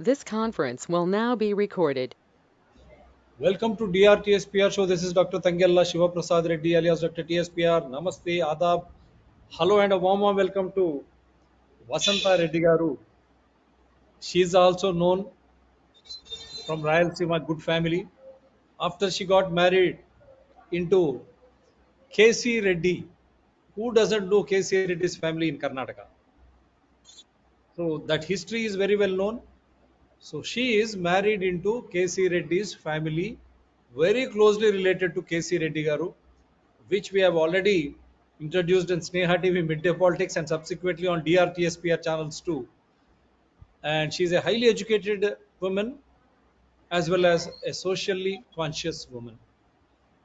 This conference will now be recorded. Welcome to DRTSPR show. This is Dr. Tangella Shiva Prasad Reddy alias Dr. TSPR. Namaste, Adab. Hello and a warm welcome to Vasantha Reddy Garu. She is also known from Rayalaseema good family. After she got married into KC Reddy. Who doesn't know KC Reddy's family in Karnataka? So that history is very well known. So she is married into KC Reddy's family, very closely related to KC Reddy Garu, which we have already introduced in Sneha TV Midday Politics and subsequently on DRTSPR channels too. And she is a highly educated woman as well as a socially conscious woman.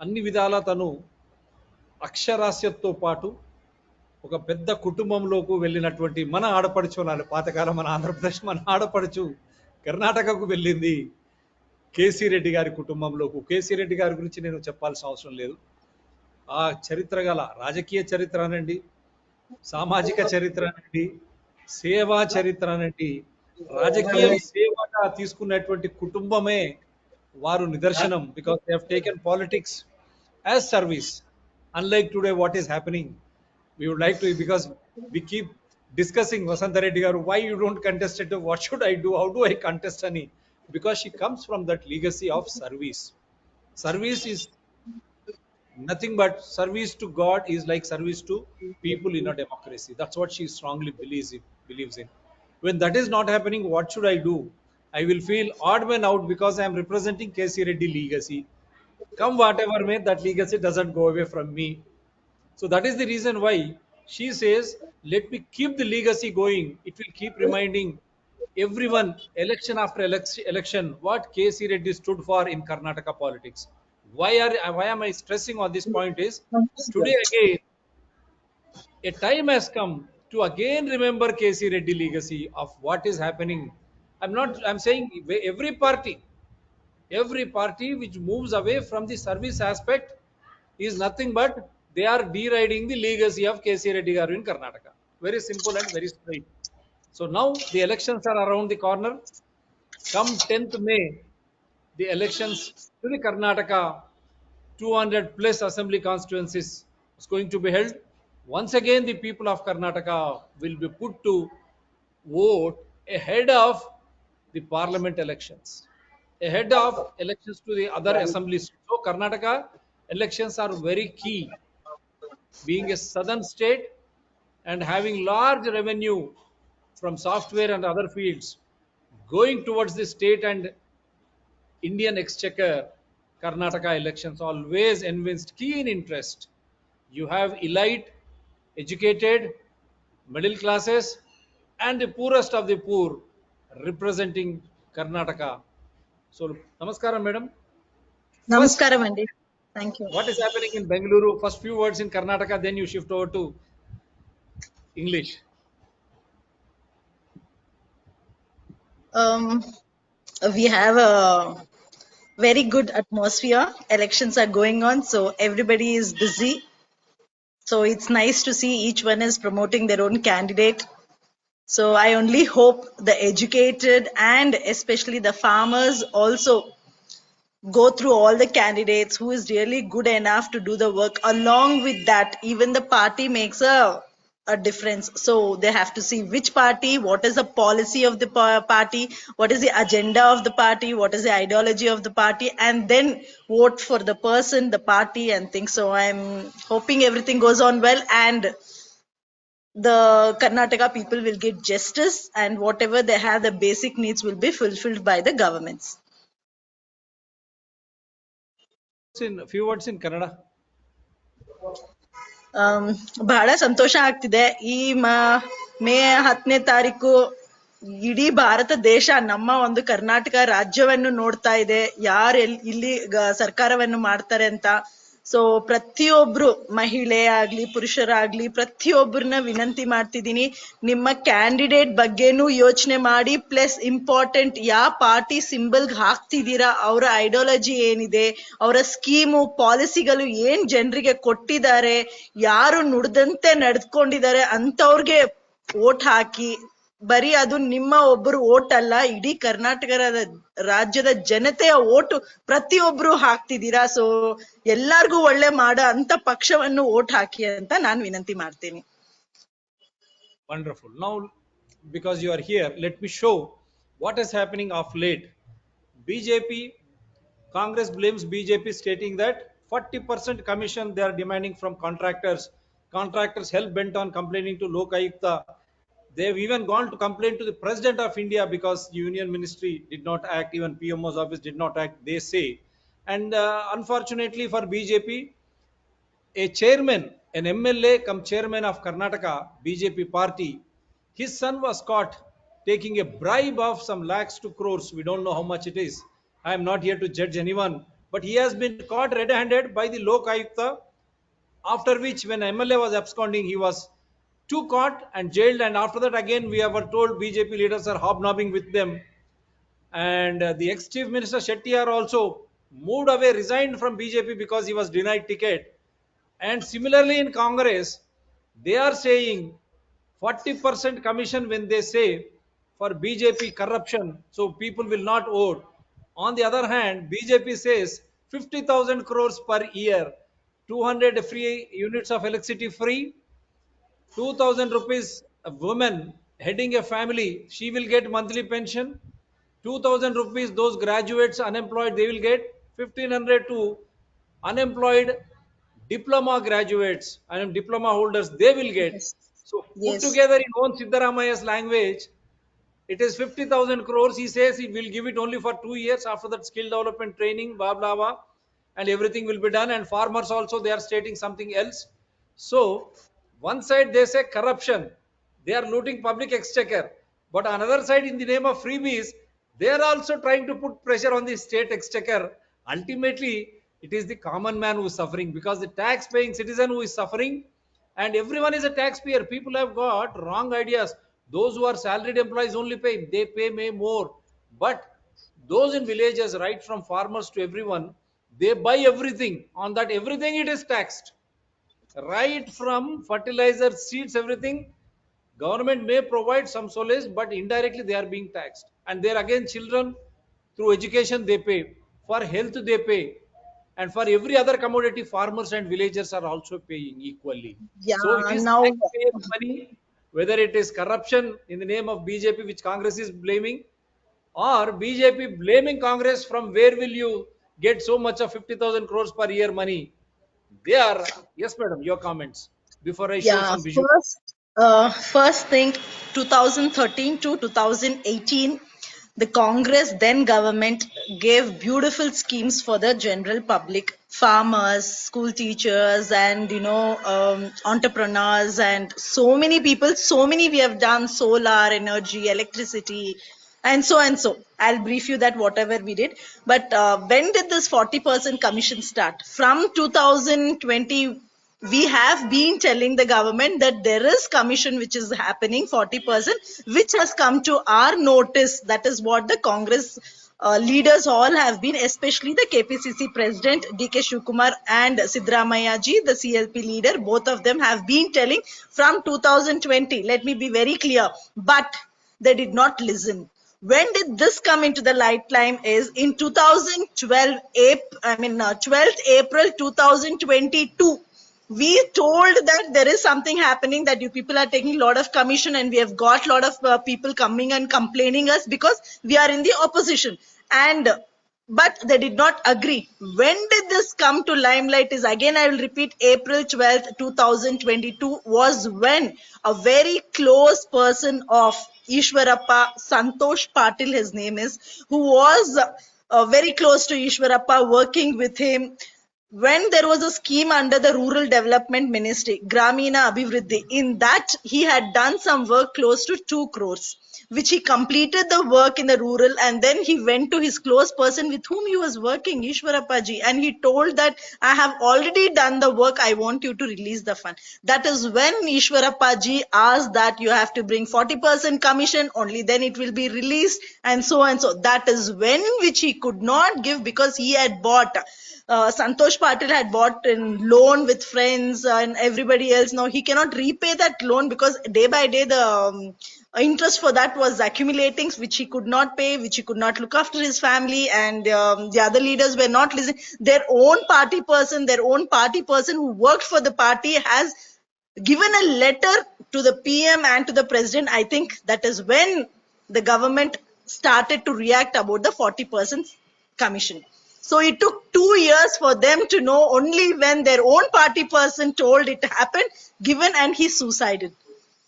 అన్ని విధాల తను అక్షరాస్యతతో పాటు ఒక పెద్ద కుటుంబంలోకి వెళ్ళినటువంటి మన ఆడపడుచు అనాలి, పాతకాలం మన ఆంధ్రప్రదేశ్ మన ఆడపడుచు కర్ణాటకకు వెళ్ళింది కేసీ రెడ్డి గారి కుటుంబంలోకి. కేసీ రెడ్డి గారి గురించి నేను చెప్పాల్సిన అవసరం లేదు. ఆ చరిత్ర గల రాజకీయ చరిత్ర అనండి, సామాజిక చరిత్ర అనండి, సేవా చరిత్ర అనండి, రాజకీయ సేవగా తీసుకున్నటువంటి కుటుంబమే వారు నిదర్శనం. Because they have taken politics as service. Unlike today what is happening, we would like to, because we keep discussing Vasantha Reddy garu, why you don't contest it, what should I do, how do I contest ani, because she comes from that legacy of service. Service is nothing but service to God is like service to people in a democracy. That's what she strongly believes in. When that is not happening, what should I do? I will feel odd man out because I am representing KC Reddy legacy. Come whatever may, that legacy doesn't go away from me. So that is the reason why she says, let me keep the legacy going. It will keep reminding everyone, election after election, what KC Reddy stood for in Karnataka politics. Why am I stressing on this point is, today again, a time has come to again remember KC Reddy legacy of what is happening. I'm saying every party which moves away from the service aspect is nothing but they are deriding the legacy of KC Reddy garu in Karnataka. Very simple and very straight. So now the elections are around the corner. Come 10th May, the elections to the Karnataka 200 plus assembly constituencies is going to be held. Once again, the people of Karnataka will be put to vote ahead of the parliament elections, ahead of elections to the other assemblies. So Karnataka elections are very key, being a southern state and having large revenue from software and other fields going towards the state and Indian exchequer. Karnataka elections always evinced keen interest. You have elite, educated, middle classes, and the poorest of the poor representing Karnataka. So, Namaskaram, madam. First, Namaskaram Andy. Thank you. what is happening in Bengaluru? First few words in Karnataka, then you shift over to English. We have a very good atmosphere. Elections are going on, so everybody is busy. So it's nice to see each one is promoting their own candidate. So I only hope the educated and especially the farmers also go through all the candidates who is really good enough to do the work. Along with that, even the party makes a difference. So they have to see which party, what is the policy of the party, what is the agenda of the party, what is the ideology of the party, and then vote for the person, the party, and things. So I'm hoping everything goes on well and the Karnataka people will get justice and whatever they have, the basic needs will be fulfilled by the governments. In a few words in Kannada. ಬಹಳ ಸಂತೋಷ ಆಗ್ತಿದೆ. ಈ ಮೇ 10ನೇ ತಾರೀಕು ಇಡೀ ಭಾರತ ದೇಶ ನಮ್ಮ ಒಂದು ಕರ್ನಾಟಕ ರಾಜ್ಯವನ್ನು ನೋಡ್ತಾ ಇದೆ, ಯಾರು ಇಲ್ಲಿ ಸರ್ಕಾರವನ್ನು ಮಾಡ್ತಾರೆ ಅಂತ. ಸೊ ಪ್ರತಿಯೊಬ್ರು ಮಹಿಳೆ ಆಗ್ಲಿ ಪುರುಷರಾಗ್ಲಿ ಪ್ರತಿಯೊಬ್ಬರನ್ನ ವಿನಂತಿ ಮಾಡ್ತಿದ್ದೀನಿ, ನಿಮ್ಮ ಕ್ಯಾಂಡಿಡೇಟ್ ಬಗ್ಗೆನೂ ಯೋಚನೆ ಮಾಡಿ, ಪ್ಲಸ್ ಇಂಪಾರ್ಟೆಂಟ್ ಯಾವ ಪಾರ್ಟಿ ಸಿಂಬಲ್ ಹಾಕ್ತಿದ್ದೀರಾ, ಅವರ ಐಡಿಯಾಲಜಿ ಏನಿದೆ, ಅವರ ಸ್ಕೀಮು ಪಾಲಿಸಿಗಳು ಏನ್ ಜನರಿಗೆ ಕೊಟ್ಟಿದ್ದಾರೆ, ಯಾರು ನುಡ್ದಂತೆ ನಡೆದುಕೊಂಡಿದ್ದಾರೆ ಅಂತವ್ರಿಗೆ ವೋಟ್ ಹಾಕಿ. ಬರೀ ಅದು ನಿಮ್ಮ ಒಬ್ಬರು ಓಟ್ ಅಲ್ಲ, ಇಡೀ ಕರ್ನಾಟಕ ರಾಜ್ಯದ ಜನತೆಯ ಓಟು ಪ್ರತಿಯೊಬ್ರು ಹಾಕ್ತಿದ್ದೀರಾ. ಸೊ ಎಲ್ಲಾರ್ಗೂ ಒಳ್ಳೆ ಮಾಡೋ ಅಂತ ಪಕ್ಷವನ್ನು ಓಟ್ ಹಾಕಿ ಅಂತ ನಾನು ವಿನಂತಿ ಮಾಡ್ತೀನಿ. Wonderful. Now, because you are here, let me show what is happening of late. BJP, Congress blames BJP, stating that 40% commission they are demanding from contractors. Contractors hell bent on complaining to Lok Ayukta. They have even gone to complain to the President of India because Union Ministry did not act, even PMO's office did not act, they say. And unfortunately for BJP, a chairman, an MLA come chairman of Karnataka BJP party, his son was caught taking a bribe of some lakhs to crores. We don't know how much it is. I am not here to judge anyone, but he has been caught red-handed by the Lok Ayukta. After which, when MLA was absconding, he was too caught and jailed. And after that, again, we were told BJP leaders are hobnobbing with them. And the ex-chief minister Shettiar also moved away, resigned from BJP because he was denied ticket. And similarly in Congress, they are saying 40% commission when they say for BJP corruption, so people will not vote. On the other hand, BJP says 50,000 crores per year, 200 free units of electricity free, 2,000 rupees a woman heading a family, she will get monthly pension. 2,000 rupees those graduates unemployed they will get. 1,500 to unemployed diploma graduates and diploma holders they will get. Yes. So put Yes. together in own Siddaramaya's language, it is 50,000 crores. He says he will give it only for 2 years. After that, skill development training, blah, blah, blah, and everything will be done. And farmers also, they are stating something else. So, one side they say corruption, they are looting public exchequer. But on another side, in the name of freebies, they are also trying to put pressure on the state exchequer. Ultimately, it is the common man who is suffering because the tax paying citizen who is suffering, and everyone is a taxpayer. People have got wrong ideas. Those who are salaried employees only pay, they pay may more. But those in villages, right from farmers to everyone, they buy everything. On that everything it is taxed. Right from fertilizer, seeds, everything. Government may provide some solace, but indirectly they are being taxed. And there again, children through education they pay, for health they pay, and for every other commodity, farmers and villagers are also paying equally. So it Yeah, is now taxpayers' money, whether it is corruption in the name of BJP, which Congress is blaming, or BJP blaming Congress from where will you get so much of 50,000 crores per year money? They are, yes, madam, your comments before I show Yeah, some visual. first thing, 2013 to 2018, the Congress then government gave beautiful schemes for the general public, farmers, school teachers, and entrepreneurs, and so many people. So many we have done: solar energy, electricity, and so and so. I'll brief you that whatever we did. But when did this 40% commission start? From 2020 we have been telling the government that there is commission which is happening 40%, which has come to our notice. That is what the Congress leaders all have been, especially the KPCC president DK Shivkumar and Sidramaya ji, the CLP leader. Both of them have been telling from 2020. Let me be very clear, but they did not listen. When did this come into the light line is in 2012, 12th April 2022. We told that there is something happening, that you people are taking a lot of commission, and we have got a lot of people coming and complaining us because we are in the opposition. And but they did not agree. When did this come to limelight is, again I will repeat, April 12th, 2022 was when a very close person of Ishwarappa, Santosh Patil his name is, who was very close to Ishwarappa, working with him, when there was a scheme under the Rural Development Ministry, Gramina Abhivriddhi, in that he had done some work close to 2 crores, which he completed the work in the rural, and then he went to his close person with whom he was working, Ishwarappaji, and he told that I have already done the work, I want you to release the fund. That is when Ishwarappaji asked that you have to bring 40% commission, only then it will be released, and so and so. That is when which he could not give, because he had bought Santosh Patil had bought in loan with friends and everybody else. Now he cannot repay that loan because day by day the interest for that was accumulating, which he could not pay, which he could not look after his family, and the other leaders were not listening. Their own party person who worked for the party has given a letter to the PM and to the president. I think that is when the government started to react about the 40% commission. So it took 2 years for them to know, only when their own party person told it happened, given, and he suicided.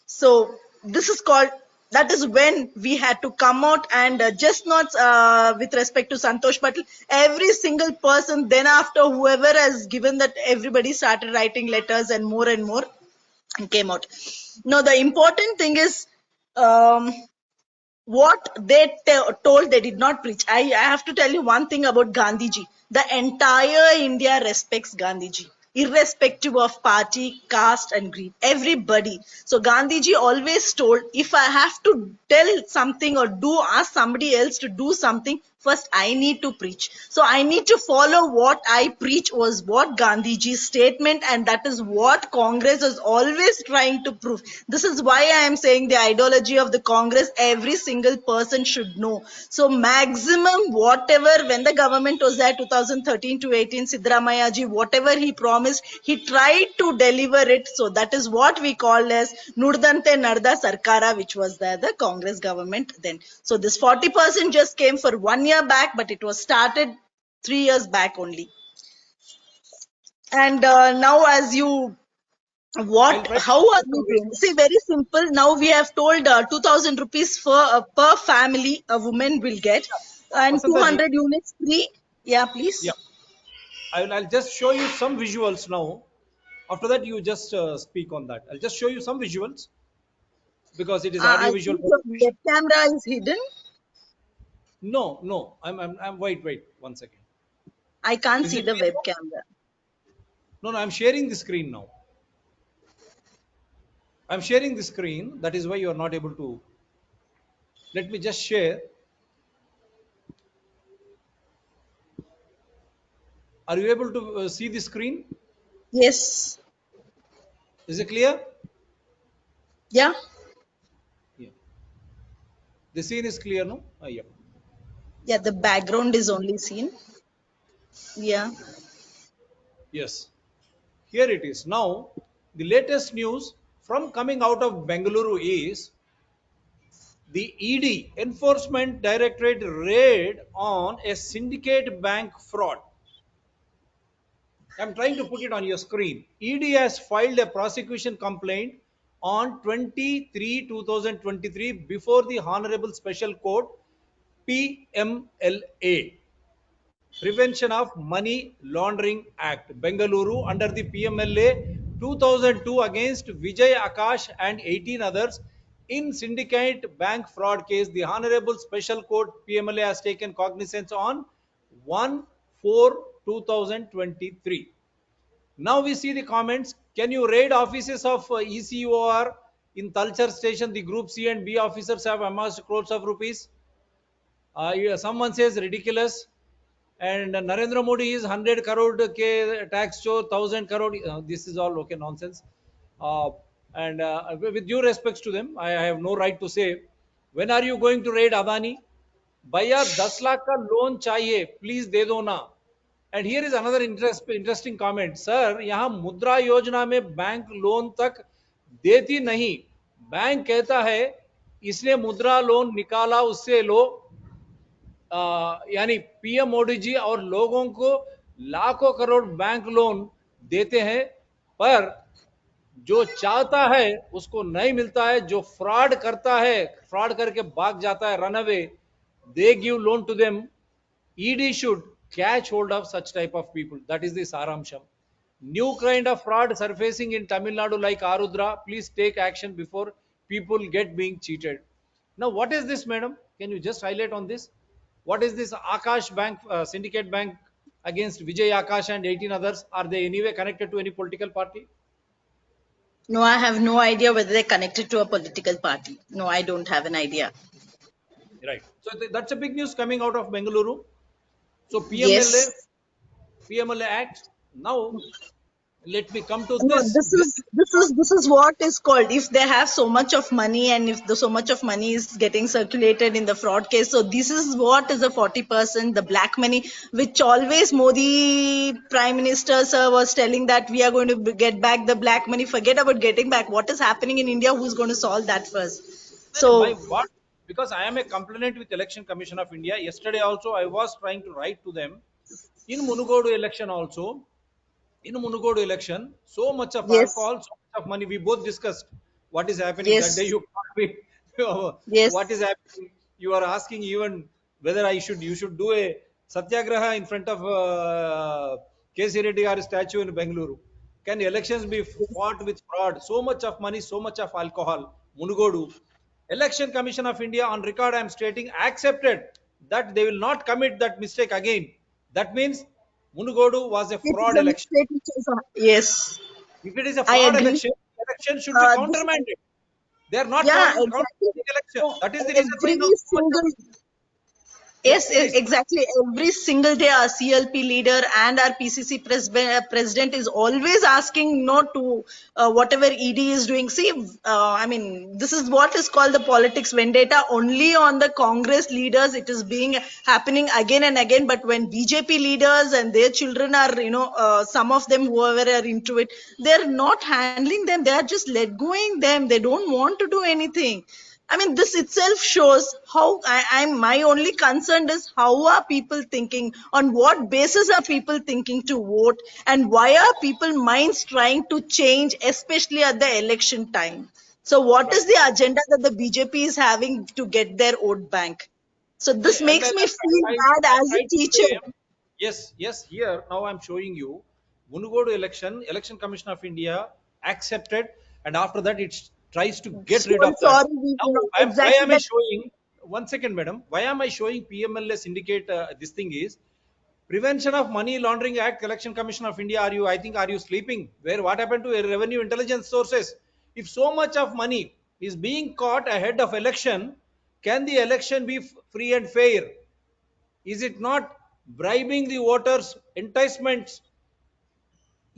So this is called, that is when we had to come out, and just not with respect to Santosh Patel, every single person then after, whoever has given that, everybody started writing letters and more came out. Now the important thing is, what they told, they did not preach. I have to tell you one thing about Gandhiji. The entire India respects Gandhiji, irrespective of party, caste, and creed. Everybody. So Gandhiji always told, if I have to tell something or ask somebody else to do something, first I need to preach. So I need to follow what I preach, was what Gandhiji's statement, and that is what Congress is always trying to prove. This is why I am saying the ideology of the Congress, every single person should know. So maximum whatever, when the government was there 2013 to 18, Siddaramaiah ji, whatever he promised, he tried to deliver it. So that is what we call as Nurdante Narda Sarkara, which was there, the Congress government then. So this 40% just came for 1 year back, but it was started 3 years back only. And now, as you, what, how are we doing? See, very simple. Now we have told 2,000 rupees for per family a woman will get, and Vasantha ji, 200 units free. Yeah, please. yeah, I'll just show you some visuals now. After that, you just speak on that. I'll just show you some visuals because it is I audio visual think your presentation. web camera is hidden. No, no, wait, 1 second. I can't Is see it the clear web now? camera. No, no, I'm sharing the screen now. I'm sharing the screen. That is why you are not able to. Let me just share. Are you able to see the screen? Yes. Is it clear? Yeah. Yeah. The scene is clear, no? Yeah. Yeah. The background is only seen. Yeah. Yes. Here it is. Now, the latest news from coming out of Bengaluru is the ED, Enforcement Directorate, raid on a syndicate bank fraud. I'm trying to put it on your screen. ED has filed a prosecution complaint on 23 2023 before the Honorable Special Court PMLA, Prevention of Money Laundering Act, Bengaluru, under the PMLA 2002 against Vijay Akash and 18 others in syndicate bank fraud case. The Honorable Special Court PMLA has taken cognizance on 1/4/2023. Now we see the comments. Can you raid offices of ECOR in Talcher station? The group C and B officers have amassed crores of rupees. Yeah, someone says ridiculous. And Narendra Modi is 100 crore ke tax show, 1,000 crore. This is all okay nonsense. Uh, and with due respects to them, I have no right to say. When are you going to raid Adani? भैया 10 लाख का loan चाहिए please दे दो ना. And here is another interesting comment. Sir यहाँ मुद्रा योजना में bank loan तक देती नहीं. बैंक कहता है इसलिए मुद्रा लोन निकाला, उससे लो. यानी पीएम मोदी जी और लोगों को लाखों करोड़ बैंक लोन देते हैं, पर जो चाहता है उसको नहीं मिलता है. जो फ्रॉड करता है, फ्रॉड करके भाग जाता है, run away, they give loan to them. ED should catch hold of such type of people. That is the saramsham. New kind of fraud surfacing in Tamil Nadu like Arudra. Please take action before people get being cheated. Now, what is this, madam? Can you just highlight on this? What is this Akash Bank, syndicate bank against Vijay Akash and 18 others? Are they anyway connected to any political party? No, I have no idea whether they're connected to a political party. No, I don't have an idea. Right. So that's a big news coming out of Bengaluru. So Yes. PMLA Act. Now let me come to No, this. this is what is called, if they have so much of money and if so much of money is getting circulated in the fraud case. So this is what is the 40%, the black money, which always Modi Prime Minister sir was telling that we are going to get back the black money. Forget about getting back. What is happening in India? Who's going to solve that first? My So what? Because I am a complainant with Election Commission of India. Yesterday also I was trying to write to them. In Munugodu election also, in Munugodu election, so much of yes, alcohol, so much of money. We both discussed what is happening that day. yes, You called me. What is yes. happening? You are asking even whether you should do a satyagraha in front of K.C. Reddy statue in Bengaluru. Can elections be fought with fraud? So much of money, so much of alcohol. Munugodu. Election Commission of India on record I am stating accepted that they will not commit that mistake again. That means Munugodu was a It is fraud a election. mistake. Which is yes, If it is a I fraud agree. election, election should be This, countermanded. They are not yeah, counting exactly. the election. No, That is the reason why every now so much of. single Yes, Yes, please. exactly. Every single day, our CLP leader and our PCC president is always asking not to whatever ED is doing. See, I mean, this is what is called the politics vendetta. Only on the Congress leaders it is being happening again and again. But when BJP leaders and their children are, some of them whoever are into it, they are not handling them. They are just let going them. They don't want to do anything. I mean, this itself shows how I'm. My only concern is how are people thinking? On what basis are people thinking to vote? And why are people minds trying to change, especially at the election time? So, what is Right. the agenda that the BJP is having to get their vote bank? So, this And makes me feel bad I as a tried to teacher. say, yes, yes, here now I'm showing you Munugodu Election Commission of India accepted, and after that it tries to get So rid of that. sorry, we Now, why exactly am I that. showing? One second, madam. Why am I showing PMLA syndicate? This thing is Prevention of Money Laundering Act, Election Commission of India. I think, are you sleeping? Where what happened to revenue intelligence sources? If so much of money is being caught ahead of election, can the election be free and fair? Is it not bribing the voters, enticements?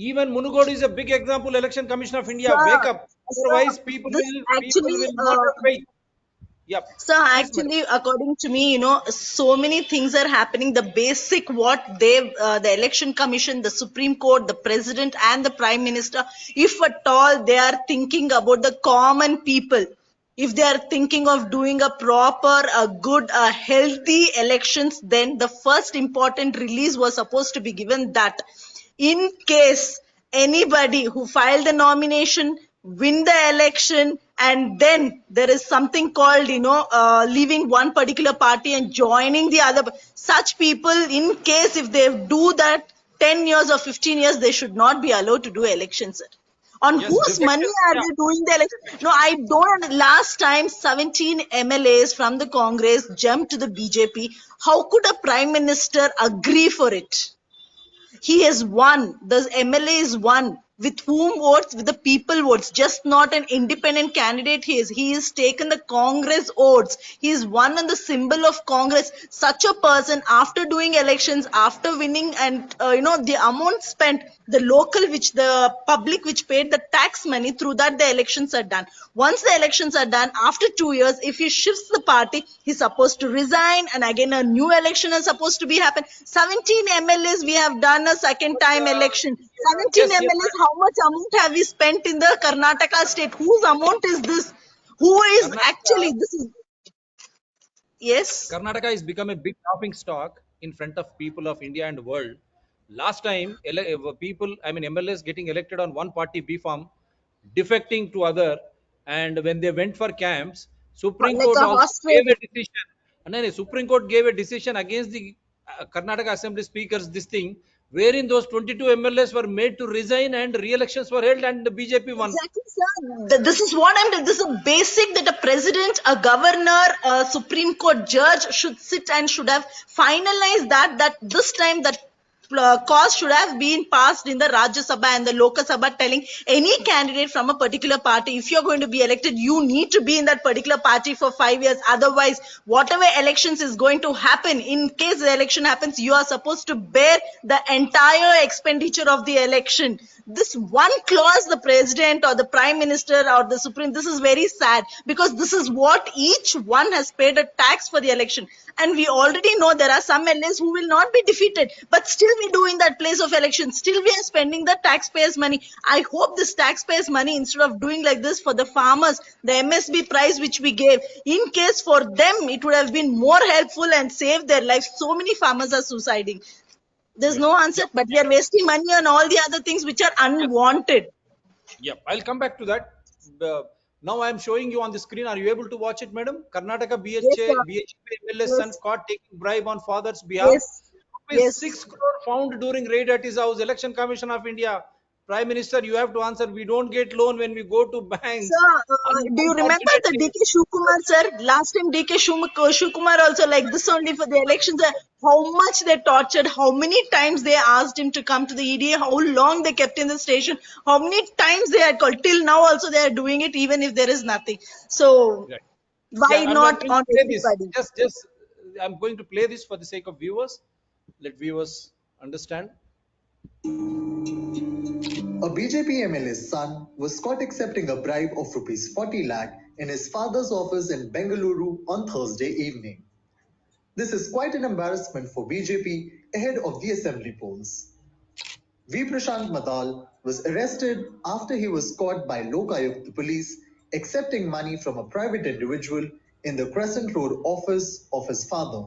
Even Munugodu is a big example. Election Commission of India, Sir, wake up. sir, Otherwise, this people actually will not have faith. Yep. So Please, madam. actually, according to me, so many things are happening. The basic what the election commission, the Supreme Court, the president and the prime minister, if at all they are thinking about the common people, if they are thinking of doing a proper, a good, a healthy elections, then the first important release was supposed to be given that in case anybody who filed the nomination win the election and then there is something called leaving one particular party and joining the other, such people in case if they do that 10 years or 15 years they should not be allowed to do elections. On Yes, whose money defection. are Yeah. they doing the election? No, I don't. Last time 17 MLAs from the Congress jumped to the BJP. How could a prime minister agree for it? He has won. The MLA is won. With whom votes? With the people votes. Just not an independent candidate he is. He has taken the Congress votes. He is won on the symbol of Congress. Such a person, after doing elections, after winning and, the amount spent, the local which the public which paid the tax money, through that the elections are done. Once the elections are done, after 2 years, if he shifts the party, he's supposed to resign and again a new election is supposed to be happen. 17 MLAs we have done a second But, time election. 17 yes, yes. MLAs, how much amount have we spent in the Karnataka state? Whose amount is this? Who is Karnataka, actually this is yes. Karnataka has become a big laughing stock in front of people of India and world. Last time, people, I mean MLS getting elected on one party B farm, defecting to other, and when they went for camps, Supreme Like Court a also horse gave a trading. decision. And then the Supreme Court gave a decision against the Karnataka Assembly speakers. This thing, wherein those 22 MLAs were made to resign and re-elections were held, and the BJP won. Exactly, sir. This is what I'm. This is a basic that a president, a governor, a Supreme Court judge should sit and should have finalized that this time that cause should have been passed in the Rajya Sabha and the Lok Sabha, telling any candidate from a particular party, if you're going to be elected, you need to be in that particular party for 5 years. Otherwise, whatever elections is going to happen, in case the election happens, you are supposed to bear the entire expenditure of the election. This one clause, the president or the prime minister or the supreme, this is very sad, because this is what each one has paid a tax for the election. And we already know there are some LAs who will not be defeated, but still we do in that place of election. Still we are spending the taxpayers' money. I hope this taxpayers' money, instead of doing like this for the farmers, the MSP price which we gave, in case for them it would have been more helpful and saved their lives. So many farmers are suiciding. There's Yeah. no answer, but we are wasting money on all the other things which are Yes. unwanted. Yep, I'll come back to that. Uh, Now I'm showing you on the screen. Are you able to watch it, madam? Karnataka Yes, sir. BHP MLA son Yes. caught taking bribe on father's behalf. Yes. Rupees Yes. 6 crore found during raid at his house. Election Commission of India. Prime Minister, you have to answer. We don't get loan when we go to banks. Sir, do you remember the Unfortunately, DK Shivakumar, sir? Last time DK Shivakumar also like this only for the elections. Sir. How much they tortured, how many times they asked him to come to the EDA, how long they kept in the station, how many times they had called. Till now also they are doing it even if there is nothing. So right. Yeah, why I'm not going to on play this. everybody? I'm going to play this for the sake of viewers. Let viewers understand. A BJP MLA's son was caught accepting a bribe of rupees 40 lakh in his father's office in Bengaluru on Thursday evening. This is quite an embarrassment for BJP ahead of the assembly polls. V. Prashant Madal was arrested after he was caught by Lokayukta police accepting money from a private individual in the Crescent Road office of his father,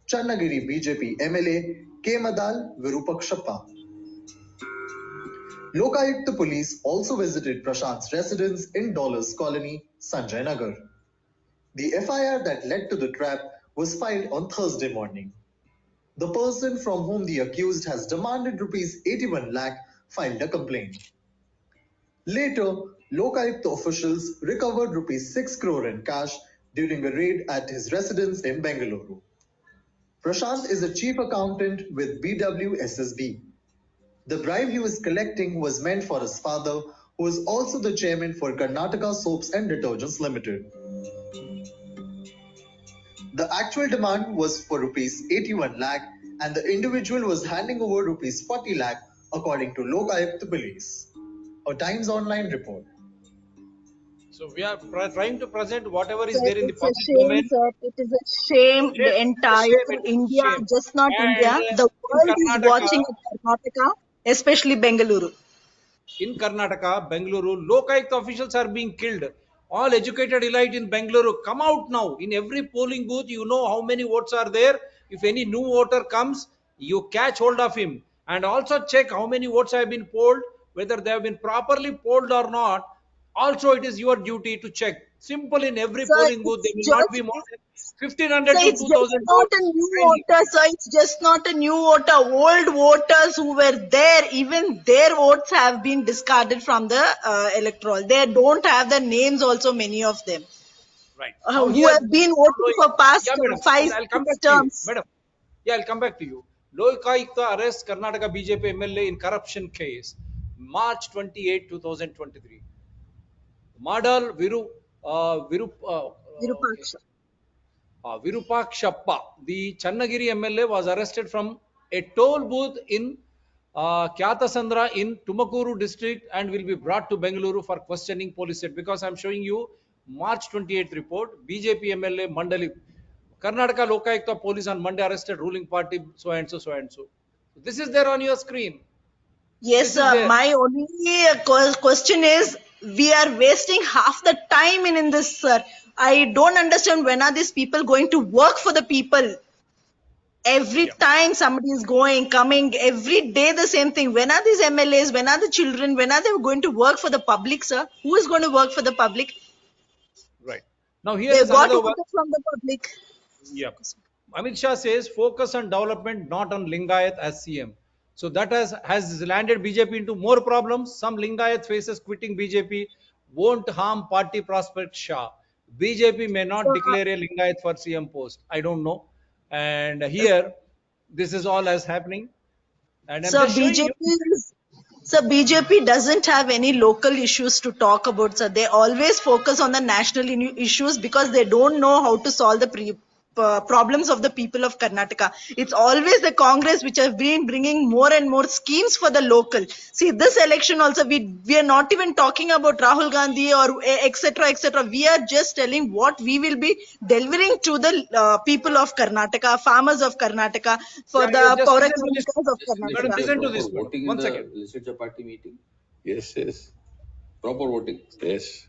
Channagiri BJP MLA K. Madal Virupakshappa. Lokayukta police also visited Prashant's residence in Dollars Colony, Sanjay Nagar. The FIR that led to the trap was filed on Thursday morning. The person from whom the accused has demanded rupees 81 lakh filed a complaint. Later, Lokayukta officials recovered rupees 6 crore in cash during a raid at his residence in Bengaluru. Prashant is a chief accountant with BWSSB. The bribe he was collecting was meant for his father, who is also the chairman for Karnataka Soaps and Detergents Limited. The actual demand was for rupees 81 lakh and the individual was handing over rupees 40 lakh according to Lokayukta police. A Times Online report. So we are trying to present whatever is Sir, there in the it's a public shame, domain. sir. It is a shame. Shame, The it's a entire shame, it is a India, shame. just not And India, the in world is watching at Karnataka, especially Bengaluru. Bengaluru, Lokayukta officials are being killed. All educated elite in Bengaluru, come out now. In every polling booth, you know how many votes are there. If any new voter comes, you catch hold of him. And also check how many votes have been polled, whether they have been properly polled or not. Also, it is your duty to check. Simple, in every So polling booth, there it's will not be just more than So 1500 to it's just 2000 not a votes. new Kindly. voter, so it's just not a new voter. Old voters who were there, even their votes have been discarded from the electoral. They don't have the names also, many of them, Right. Now who here, have been voting following, for past yeah, madam, five, I'll come six back to you, terms. madam. Yeah, I'll come back to you. Lokayukta arrests Karnataka BJP MLA in corruption case, March 28, 2023. Madal okay. Virupaksha. Virupakshappa, the Channagiri MLA, was arrested from a toll booth in Kyatasandra in Tumakuru district and will be brought to Bengaluru for questioning, police said. Because I'm showing you March 28th report, BJP MLA Mandali, Karnataka Lokayukta police on Monday arrested ruling party so and so, so and so. This is there on your screen. Yes, This is there. my only question is, we are wasting half the time in this, sir. I don't understand, when are these people going to work for the people? Every Yeah. time somebody is going, coming, every day the same thing. When are these MLAs? When are the children? When are they going to work for the public, sir? Who is going to work for the public? Right. Now here They is got another one. voted from the public. Yep. Amit Shah says focus on development, not on Lingayat as CM. So that has landed BJP into more problems. Some Lingayat faces quitting BJP won't harm party prospect Shah. BJP may So, not declare a Lingayat for CM post. I don't know. And here, this is all as happening. And I'm So just showing you. BJP doesn't have any local issues to talk about, sir. They always focus on the national issues because they don't know how to solve the problems of the people of Karnataka. It's always the Congress which have been bringing more and more schemes for the local. See, this election also, we are not even talking about Rahul Gandhi or etc. etc. We are just telling what we will be delivering to the people of Karnataka, farmers of Karnataka, for Yeah, you the just Power listen to this. Chemicals of Madam, Karnataka. listen to Proper this, madam. voting in One the second. legislature party meeting? Yes, yes, Proper voting. yes.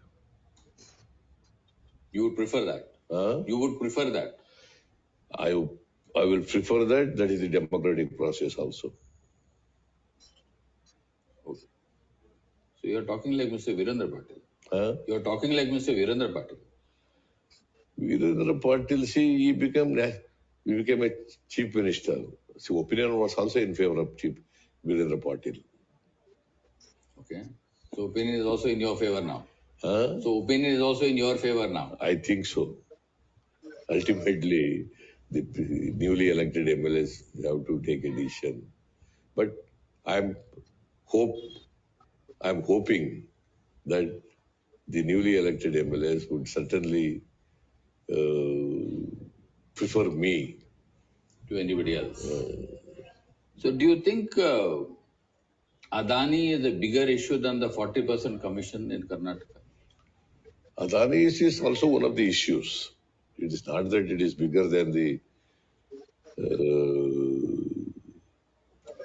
You would prefer that? You would prefer that? I will prefer that. That is the democratic process also. Okay. So you are talking like Mr. Virendra Patil. You are talking like Mr. Virendra Patil. Virendra Patil, see, he became a chief minister. See, opinion was also in favor of chief Virendra Patil. Okay. So opinion is also in your favor now. So opinion is also in your favor now. I think so. Ultimately, the newly elected MLAs have to take a decision. But I'm hoping that the newly elected MLAs would certainly prefer me to anybody else. So do you think Adani is a bigger issue than the 40% commission in Karnataka? Adani is also one of the issues. It is not that it is bigger than the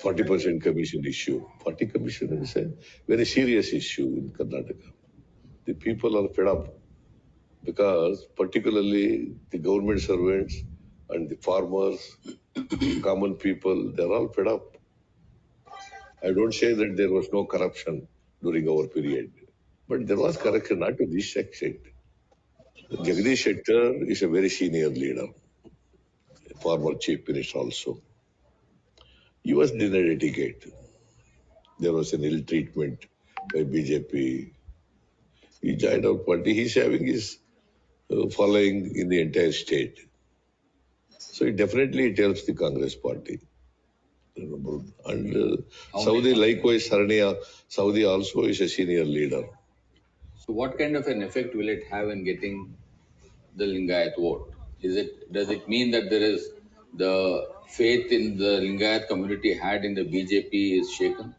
40% commission issue. 40 commission is a very serious issue in Karnataka. The people are fed up because particularly the government servants and the farmers, common people, they're all fed up. I don't say that there was no corruption during our period, but there was corruption, not to this extent. Jagdish Shettar is a very senior leader, former chief minister also. He was denied a ticket. There was an ill treatment by BJP. He joined our party. He's having his following in the entire state. So it helps the Congress party. And Saudi, likewise, Sarnia, Saudi also is a senior leader. So what kind of an effect will it have in getting the Lingayat vote? Does it mean that there is the faith in the Lingayat community had in the BJP is shaken?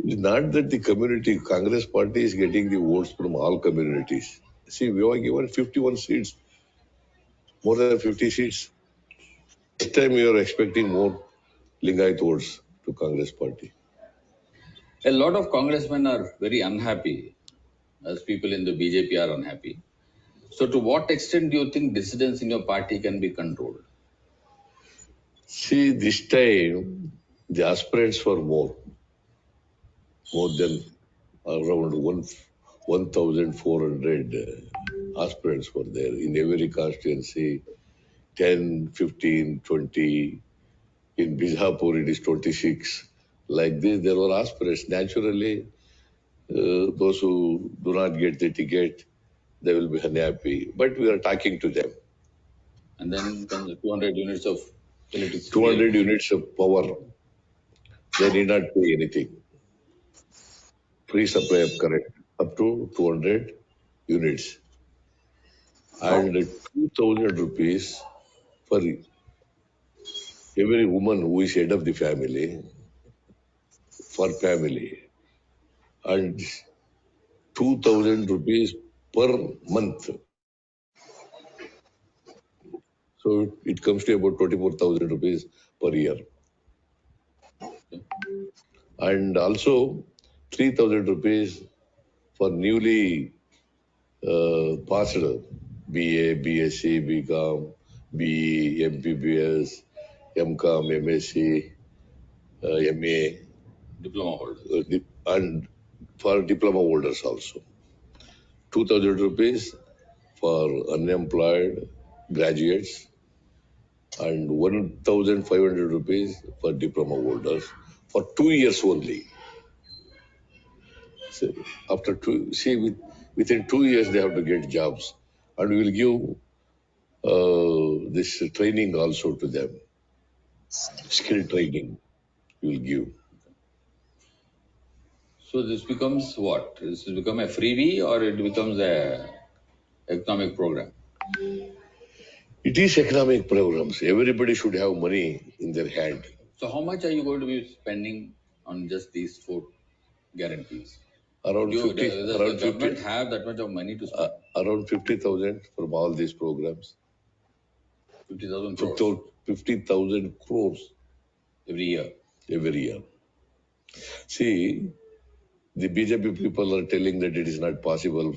It's not that the community, Congress party is getting the votes from all communities. See, we were given 51 seats, more than 50 seats. This time we are expecting more Lingayat votes to Congress party. A lot of congressmen are very unhappy, as people in the BJP are unhappy. So to what extent do you think dissidents in your party can be controlled? See, this time the aspirants were more than around 1,400 aspirants were there in every constituency, 10, 15, 20. In Bijapur, it is 26. Like this, there were aspirants. Naturally, those who do not get the ticket, they will be unhappy. But we are talking to them. And then comes the 200 units of electricity. 200 units of power. They need not pay anything. Free supply of current up to 200 units. And 2,000 rupees for every woman who is head of the family, for family. And 2,000 rupees per month. So it comes to about 24,000 rupees per year. And also 3,000 rupees for newly passed BA, BSc, BCom, BE, MPBS, MCom, MSc, MA. Diploma holders. And for diploma holders also. 2,000 rupees for unemployed graduates and 1,500 rupees for diploma holders for 2 years only. So after within 2 years they have to get jobs, and we will give this training also to them, skill training. we will give. So this becomes what? This will become a freebie or it becomes a economic program? It is economic programs. Everybody should have money in their hand. So how much are you going to be spending on just these food guarantees? Around 50. Does Around the government 50. have that much of money to spend? Around 50,000 from all these programs. 50,000 crores 50,000 crores every year. every year. See, the BJP people are telling that it is not possible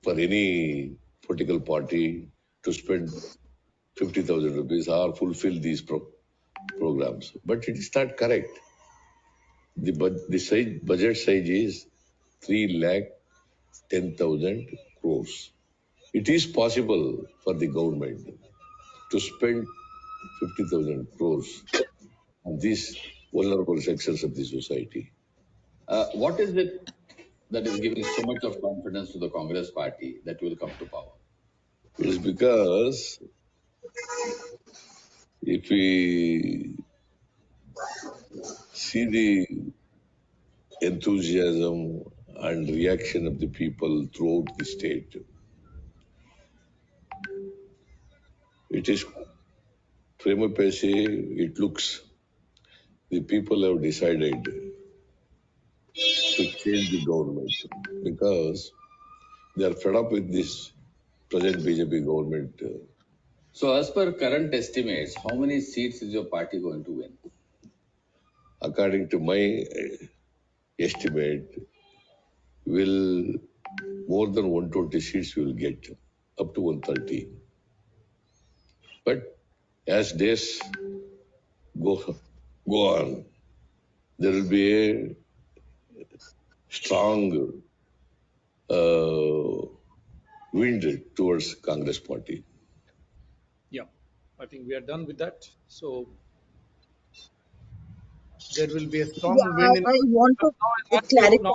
for any political party to spend 50,000 rupees or fulfill these programs. But it is not correct. The budget size is 3,10,000 crores. It is possible for the government to spend 50,000 crores on these vulnerable sections of the society. What is it that is giving so much of confidence to the Congress party that will come to power? It is because if we see the enthusiasm and reaction of the people throughout the state, it is prima facie, it looks the people have decided to change the government because they are fed up with this present BJP government. So as per current estimates, how many seats is your party going to win? According to my estimate, will more than 120 seats we will get, up to 130. But as days go on, there will be a strong wind towards Congress party. Yeah, I think we are done with that. So there will be a strong wind in. I want to Now I'll ask you. clarify.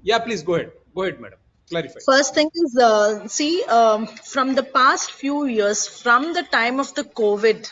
Yeah, please go ahead. Go ahead, madam. Clarify. First thing is, see, from the past few years, from the time of the COVID,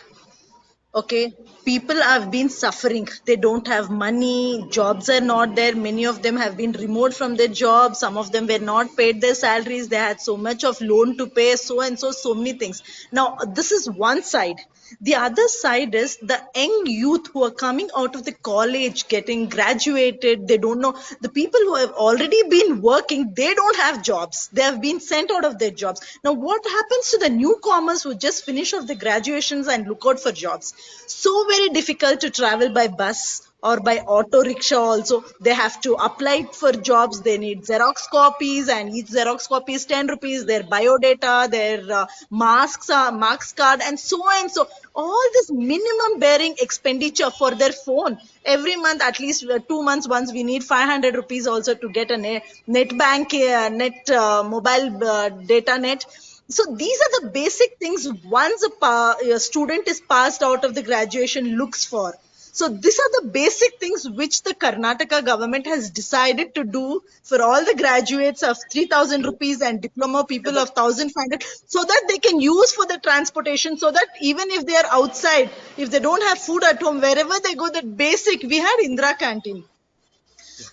okay, people have been suffering. They don't have money, jobs are not there. Many of them have been removed from their jobs. Some of them were not paid their salaries. They had so much of loan to pay, so and so, so many things. Now, this is one side. The other side is the young youth who are coming out of the college, getting graduated. They don't know. The people who have already been working, they don't have jobs. They have been sent out of their jobs. Now, what happens to the newcomers who just finish off the graduations and look out for jobs? So very difficult to travel by bus or by auto rickshaw also. They have to apply for jobs. They need Xerox copies, and each Xerox copy is 10 rupees. Their biodata, their marks card, and so. All this minimum bearing expenditure for their phone. Every month, at least 2 months once, we need 500 rupees also to get a net bank, mobile data net. So these are the basic things once a student is passed out of the graduation looks for. So these are the basic things which the Karnataka government has decided to do for all the graduates of 3,000 rupees and diploma people of 1,500, so that they can use for the transportation, so that even if they are outside, if they don't have food at home, wherever they go, that basic, we had Indira canteen.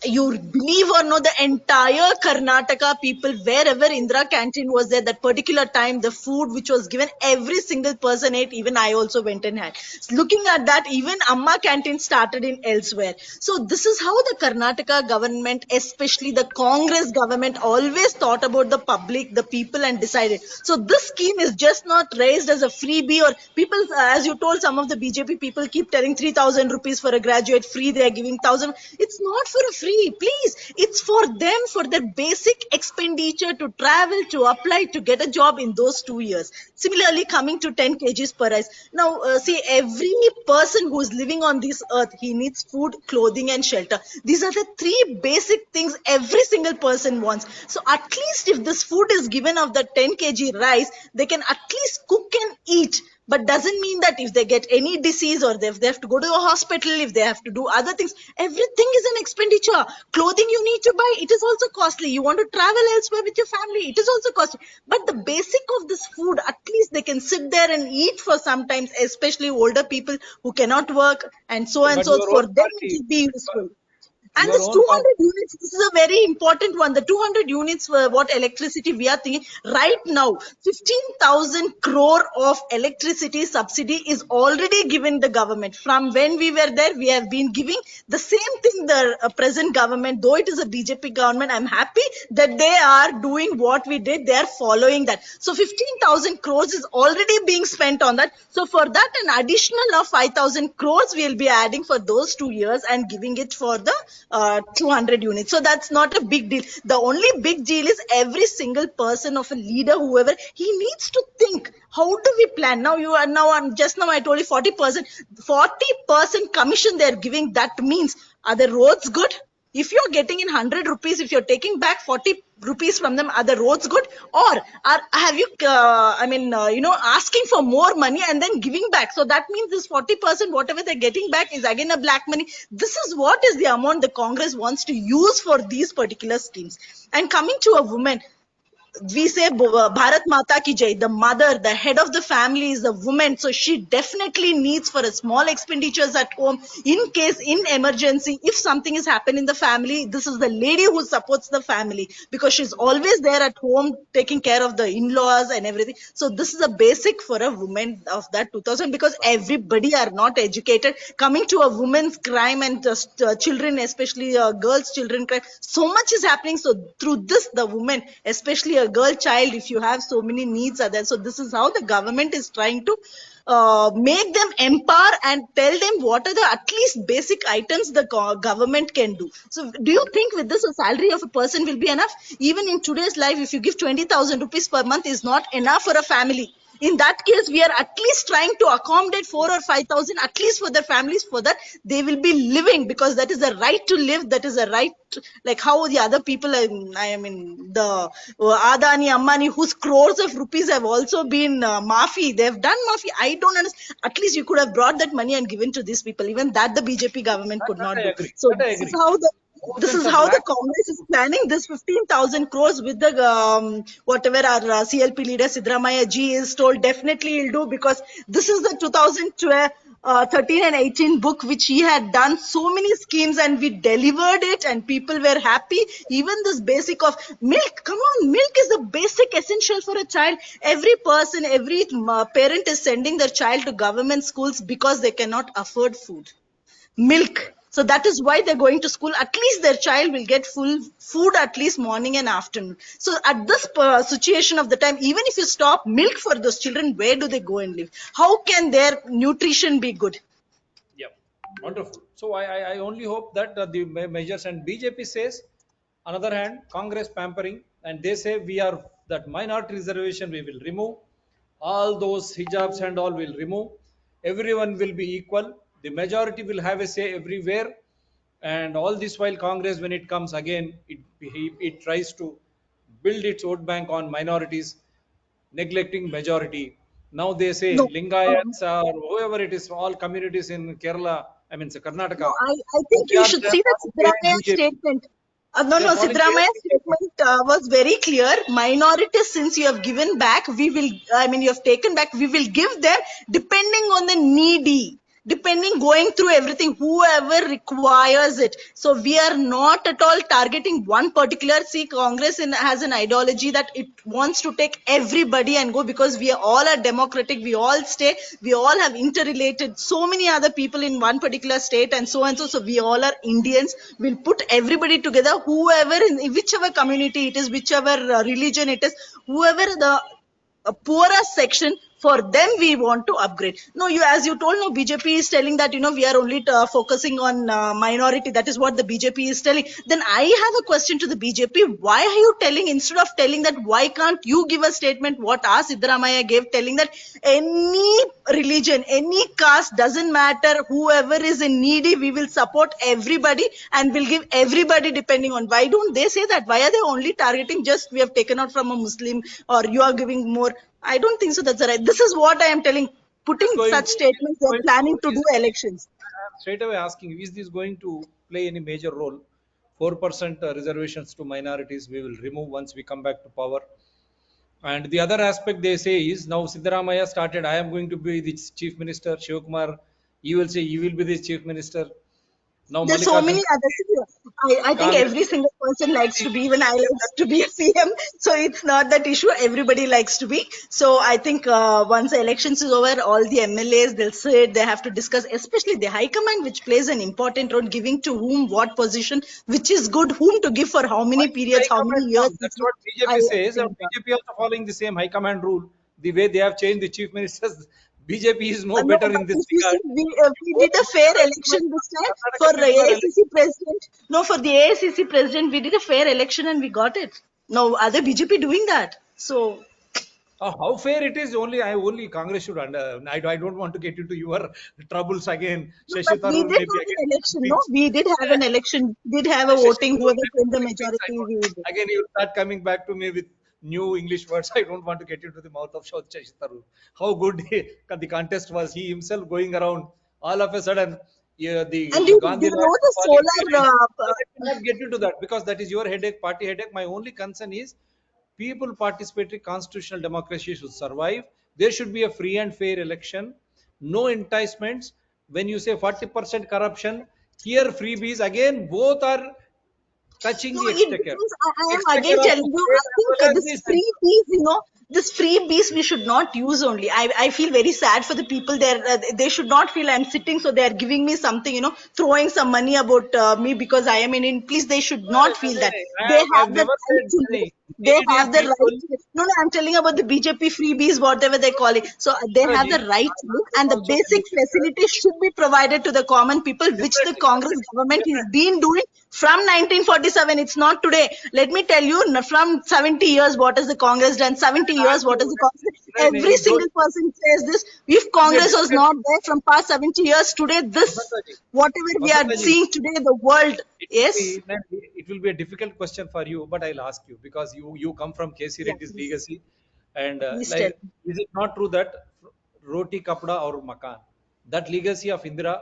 You believe or not, the entire Karnataka people, wherever Indira canteen was there, that particular time, the food which was given, every single person ate. Even I also went and had. Looking at that, even Amma canteen started in elsewhere. So this is how the Karnataka government, especially the Congress government, always thought about the public, the people, and decided. So this scheme is just not raised as a freebie, or people, as you told, some of the BJP people keep telling 3,000 rupees for a graduate free, they are giving 1,000. It's not for a free, please. It's for them, for their basic expenditure to travel, to apply, to get a job in those 2 years. Similarly, coming to 10 kgs per rice. Now, see, every person who is living on this earth, he needs food, clothing, and shelter. These are the three basic things every single person wants. So at least if this food is given of the 10 kg rice, they can at least cook and eat. but doesn't mean that if they get any disease or if they have to go to a hospital, if they have to do other things, everything is an expenditure. Clothing you need to buy, it is also costly. You want to travel elsewhere with your family, it is also costly. But the basic of this food, at least they can sit there and eat for sometimes, especially older people who cannot work and so and But so. your For own them, it party, will be useful. And your this own party. 200 units, this is a very important one. The 200 units for what electricity we are thinking right now, 15,000 crore of electricity subsidy is already given the government. From when we were there, we have been giving the same thing. The present government, though it is a BJP government, I'm happy that they are doing what we did. They are following that. So 15,000 crores is already being spent on that. So for that, an additional of 5,000 crores we'll be adding for those 2 years and giving it for the 200 units. So that's not a big deal. The only big deal is every single person of a leader, whoever, he needs to think, how do we plan? Now you are just now I told you 40% commission they're giving. That means, are the roads good? If you're getting in 100 rupees, if you're taking back 40 rupees from them, are the roads good? Or have you, asking for more money and then giving back? So that means this 40%, whatever they're getting back is again a black money. This is what is the amount the Congress wants to use for these particular schemes. And coming to a woman, we say Bharat Mata ki Jai. The mother, the head of the family is the woman. So she definitely needs for a small expenditures at home in case, in emergency, if something has happened in the family, this is the lady who supports the family because she's always there at home taking care of the in-laws and everything. So this is a basic for a woman of that 2000 because everybody are not educated. Coming to a woman's crime and just children, especially girls' children crime, so much is happening. So through this, the woman, especially a girl child, if you have so many needs are there. So this is how the government is trying to make them empower and tell them what are the at least basic items the government can do. So do you think with this a salary of a person will be enough? Even in today's life, if you give 20,000 rupees per month is not enough for a family. In that case, we are at least trying to accommodate 4 or 5,000 at least for their families, for that they will be living, because that is the right to live. That is a right, like how the other people, I mean the Adani, Ambani, whose crores of rupees have also been mafi. They have done mafi. I don't understand. At least you could have brought that money and given to these people. Even that the BJP government could That not I do. agree. So That I this is agree. how the Thousands of lakhs. Congress is planning this 15,000 crores with the whatever our CLP leader Sidramaya ji is told definitely he'll do, because this is the 2012 13 and 18 book which he had done so many schemes and we delivered it and people were happy. Even this basic of milk, come on, milk is the basic essential for a child. Every person, every parent is sending their child to government schools because they cannot afford milk. So that is why they're going to school. At least their child will get full food at least morning and afternoon. So at this situation of the time, even if you stop milk for those children, where do they go and live? How can their nutrition be good? Yeah, wonderful. So I only hope that the measures, and BJP says, another hand, Congress pampering, and they say we are that minority reservation we will remove, all those hijabs and all will remove, everyone will be equal, the majority will have a say everywhere, and all this while Congress, when it comes again, it tries to build its vote bank on minorities, neglecting majority. Now they say No. Lingayats or whoever it is, all communities in Kerala, I mean, No, Karnataka, I think you should they are see that falling behind Sidramaya BJP. statement. They are No, falling behind Sidramaya BJP. statement was very clear. Minorities, since you have given back, you have taken back, we will give them depending on the needy, depending, going through everything, whoever requires it. So we are not at all targeting one particular. See, Congress has an ideology that it wants to take everybody and go, because we all are democratic, we all stay, we all have interrelated so many other people in one particular state and so and so. So we all are Indians. We'll put everybody together, whoever in whichever community it is, whichever religion it is, whoever the a poorer section, for them we want to upgrade. No, you, as you told, no, BJP is telling that we are only focusing on minority. That is what the BJP is telling. Then I have a question to the BJP. Why are you telling, instead of telling that, why can't you give a statement what our Siddaramaiah gave, telling that any religion, any caste, doesn't matter, whoever is in needy, we will support everybody and will give everybody depending on. Why don't they say that? Why are they only targeting just we have taken out from a Muslim or you are giving more? I don't think so. That's right. This is what I am telling. putting such statements, they're planning to do elections. I'm straight away asking, is this going to play any major role? 4% reservations to minorities we will remove once we come back to power. And the other aspect they say is now Siddaramaya started, I am going to be the chief minister. Shivakumar, you will say you will be the chief minister. Now There's so Mallikarjun many others. I think Kharge. every single person likes to be, even I likes to be a CM. So it's not that issue. Everybody likes to be. So I think once the elections is over, all the MLAs, they'll sit, they have to discuss, especially the high command, which plays an important role, giving to whom what position, which is good, whom to give for how Why many should high periods, how many command years. come? That's what I BJP says, and think. BJP also following the same high command rule. The way they have changed the chief ministers, BJP is no No, better but in this if you see, regard. we Both did a fair people are election this time Karnataka for people are AICC president. No, for the AICC president, we did a fair election and we got it. No other BJP doing that. So, how fair it is, only I only Congress should under. I don't want to get into your troubles again. no, Shashi but we Tharoor did maybe have again an election. No, speaks. we did have an election. We did have a Shashi voting. Tharoor Whoever maybe came the speaks. majority, we did. Again, you start coming back to me with new English words. I don't want to get into the mouth of Shashi Tharoor. How good the contest was. He himself going around all of a sudden. Yeah, And the do Gandhi you know lawyers the falling solar? behind. But I cannot get into that because that is your headache, party headache. My only concern is people participatory constitutional democracy should survive. There should be a free and fair election, no enticements. When you say 40% corruption, here freebies again, both are touching No, the it exchequer. depends. I am Exchequer again of telling the you, state I as think well as this the free center. piece, this free piece we should not use only. I feel very sad for the people there. They should not feel I'm sitting, so they are giving me something, throwing some money about me because I am in Indian. Please, they should not feel that. They I've have the never right said to live. any. They Need have is the these right only. to live. No, I'm telling about the BJP freebies, whatever they call it. So they have Raji, the right to live, and the also when you basic discuss facilities should be provided to the common people, which the definitely, Congress definitely, government has definitely. been doing from 1947. It's not today. Let me tell you, from 70 years, what has the Congress done? 70 I'll years, ask what you, has the Congress? Every you don't. single person says this. If It will be a Congress was difficult. not there from past 70 years, today, this, Vasantha whatever we are Vasantha seeing today, the world, yes? it will be a difficult question for you, but I'll ask you because you come from KC Yeah, Reddy's please, legacy, and please tell like, me. is it not true that roti kapda or makan, that legacy of Indira,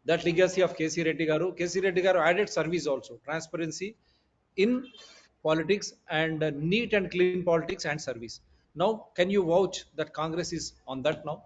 that legacy of KC Reddy garu added service also, transparency in politics and neat and clean politics and service. Now, can you vouch that Congress is on that now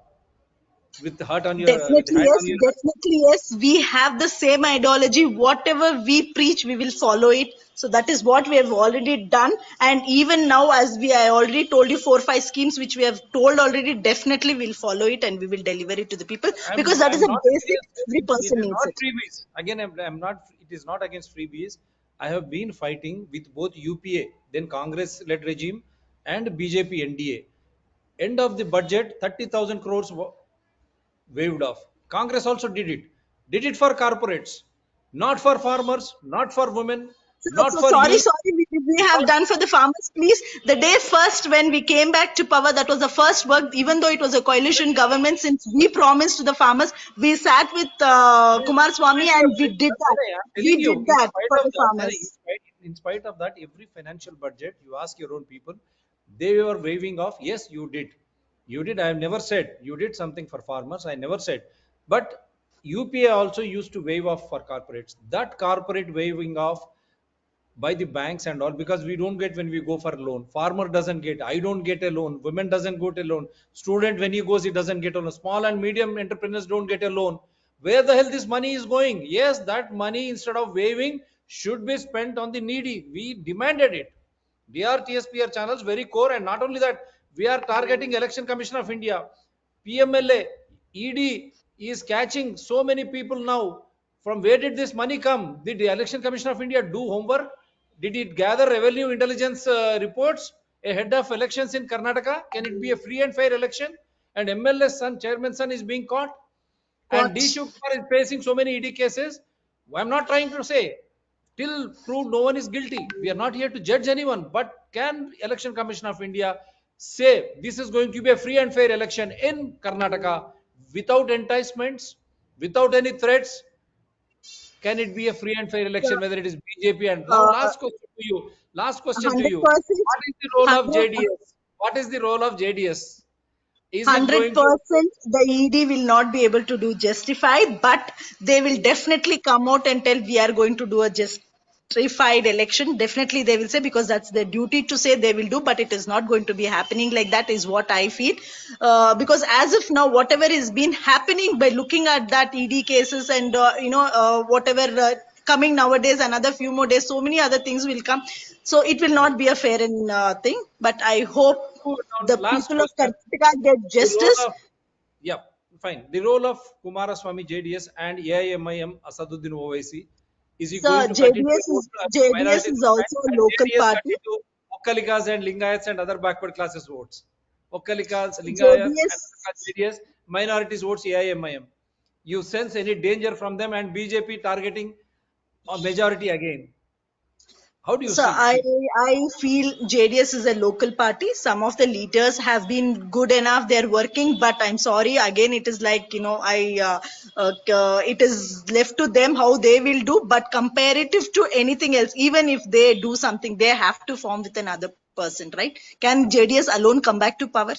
with the heart on your with the Definitely hand yes, on your heart? definitely yes. We have the same ideology. Whatever we preach, we will follow it. So that is what we have already done. And even now, as I already told you, 4 5 schemes which we have told already, definitely we'll follow it and we will deliver it to the people because that is I'm a not basic. against Every it person is needs not it. freebies. Again, I'm not. It is not against freebies. I have been fighting with both UPA, then Congress-led regime, and BJP NDA. End of the budget, 30,000 crores waived off. Congress also did it. Did it for corporates, not for farmers, not for women, not So for sorry, youth. sorry, we have Because done for the farmers, please. The day first when we came back to power, that was the first work, even though it was a coalition government, since we promised to the farmers, we sat with Kumar Swamy and we did that. I'm telling We you, did in that spite for of the that, farmers. in spite of that, every financial budget, you ask your own people, they were waving off. Yes, you did. You did. I have never said you did something for farmers. I never said. But UPA also used to wave off for corporates. That corporate waving off by the banks and all, because we don't get when we go for a loan, farmer doesn't get, I don't get a loan, women doesn't get a loan, student when he goes he doesn't get a loan, small and medium entrepreneurs don't get a loan. Where the hell this money is going? Yes, that money instead of waiving should be spent on the needy. We demanded it. DRTSPR channels very core, and not only that, we are targeting election commission of India, PMLA, ED is catching so many people now. From where did this money come? Did the election commission of India do homework? Did it gather revenue intelligence reports ahead of elections in Karnataka? Can it be a free and fair election? And MLA's son, chairman's son, is being caught, and D. What? Shivkumar is facing so many ED cases. I'm not trying to say till proved no one is guilty. We are not here to judge anyone. But can Election Commission of India say this is going to be a free and fair election in Karnataka without enticements, without any threats? Can it be a free and fair election, whether it is BJP? And now, Uh, last question to you. Last question to you. 100%, What is the role of 100, JDS? What is the role of JDS Is it going to? 100% the ED will not be able to do justify, but they will definitely come out and tell we are going to do a justified election. Definitely they will say, because that's their duty to say they will do, but it is not going to be happening like that, is what I feel. Because as of now, whatever is been happening by looking at that ED cases and whatever coming nowadays, another few more days, so many other things will come. So it will not be a fair thing. But I hope Now, the last people of question. Karnataka get The role justice. of, yeah, fine. The role of Kumaraswamy JDS and AIMIM Asaduddin Owaisi. Is he So going to cut into a vote, JDS minority is vote, also a and local JDS cut party. into Okkalikas and Lingayats and other backward classes votes? Okkalikas, Lingayats, and JDS, JDS, minorities votes AIMIM. You sense any danger from them and BJP targeting a majority again? How do you so see it? I feel JDS is a local party. Some of the leaders have been good enough. They're working, but I'm sorry. Again, it is like, it is left to them how they will do. But comparative to anything else, even if they do something, they have to form with another person, right? Can JDS alone come back to power?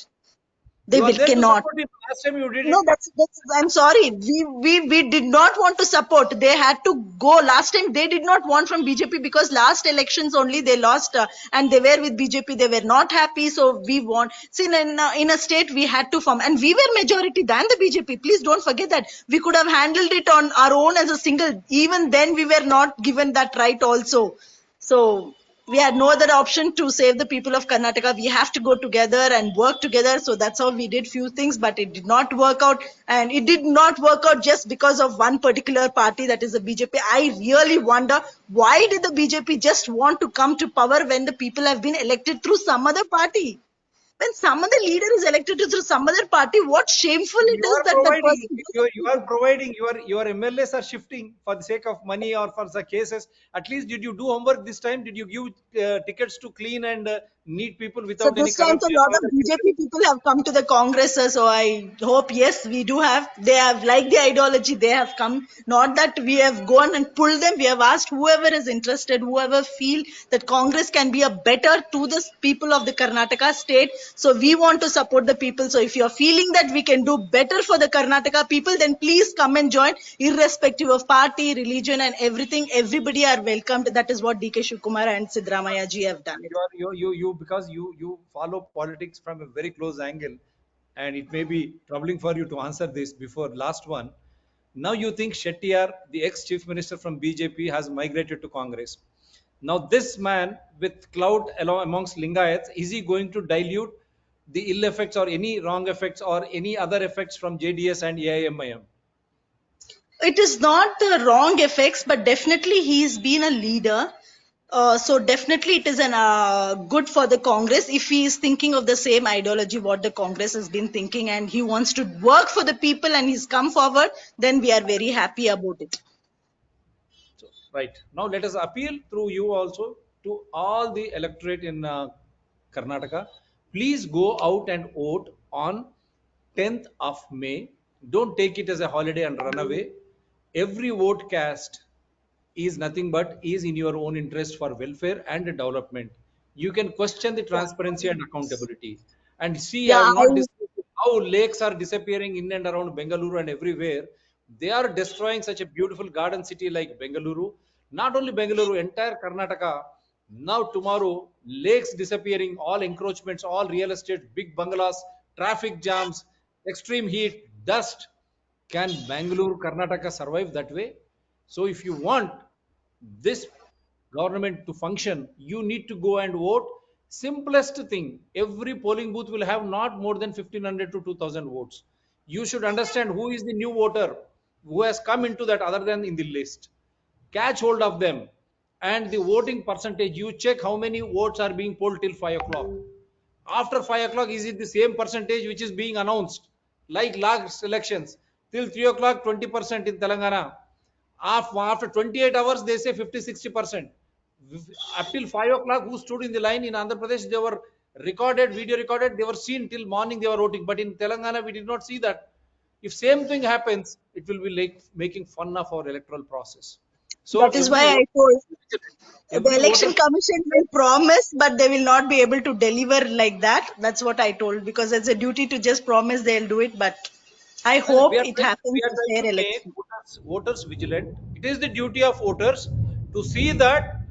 They You are will there to cannot. support him. Last time you did No, it. that's I'm sorry. We did not want to support. They had to go. Last time they did not want from BJP, because last elections only they lost, and they were with BJP. They were not happy. So we want. See, in a state we had to form, and we were majority than the BJP. Please don't forget that. We could have handled it on our own as a single. Even then we were not given that right also. So we had no other option to save the people of Karnataka. We have to go together and work together. So that's how we did few things, but it did not work out. And it did not work out just because of one particular party, that is the BJP. I really wonder, why did the BJP just want to come to power when the people have been elected through some other party? When some other leader is elected through some other party, what shameful it You is are that that providing, person you are providing, your MLAs are shifting for the sake of money or for the cases. At least did you do homework this time? Did you give tickets to clean and neat people So without any this time, a corruption lot or of the BJP people have come to the Congress. So I hope, yes, we do have. They have liked the ideology. They have come. Not that we have gone and pulled them. We have asked whoever is interested, whoever feel that Congress can be a better to the people of the Karnataka state. So we want to support the people. So if you are feeling that we can do better for the Karnataka people, then please come and join, irrespective of party, religion, and everything. Everybody are welcomed. That is what DK Shivakumar and Sidramaya ji have done it. you are you because you follow politics from a very close angle, and it may be troubling for you to answer this before last one. Now you think Shettiar, the ex-chief minister from BJP, has migrated to Congress. Now this man with clout along amongst Lingayats, is he going to dilute the ill effects or any wrong effects or any other effects from JDS and AIMIM? It is not the wrong effects, but definitely he's been a leader. So definitely it is an good for the Congress if he is thinking of the same ideology what the Congress has been thinking, and he wants to work for the people and he's come forward. Then we are very happy about it. So, right. Now let us appeal through you also to all the electorate in Karnataka. Please go out and vote on 10th of May. Don't take it as a holiday and run away. Every vote cast is nothing but is in your own interest for welfare and development. You can question the transparency and accountability. And see, I Yeah, will not discuss how lakes are disappearing in and around Bengaluru and everywhere. They are destroying such a beautiful garden city like Bengaluru. Not only Bengaluru, entire Karnataka. Now, tomorrow, lakes disappearing, all encroachments, all real estate, big bungalows, traffic jams, extreme heat, dust. Can Bangalore, Karnataka survive that way? So, if you want this government to function, you need to go and vote. Simplest thing, every polling booth will have not more than 1500 to 2000 votes. You should understand who is the new voter who has come into that other than in the list. Catch hold of them, and the voting percentage, you check how many votes are being polled till 5 o'clock. After 5 o'clock, is it the same percentage which is being announced like last elections? Till 3 o'clock, 20% in Telangana. After 28 hours, they say 50-60%. Up till 5 o'clock, who stood in the line in Andhra Pradesh, they were recorded, video recorded, they were seen till morning, they were voting. But in Telangana, we did not see that. If same thing happens, it will be like making fun of our electoral process. So That is every why I voter told is vigilant. the Every election voter, commission will promise, but they will not be able to deliver like that. That's what I told, because it's a duty to just promise they'll do it. But I we hope are it trying, we happens are a trying fair to make election. voters vigilant. It is the duty of voters to see that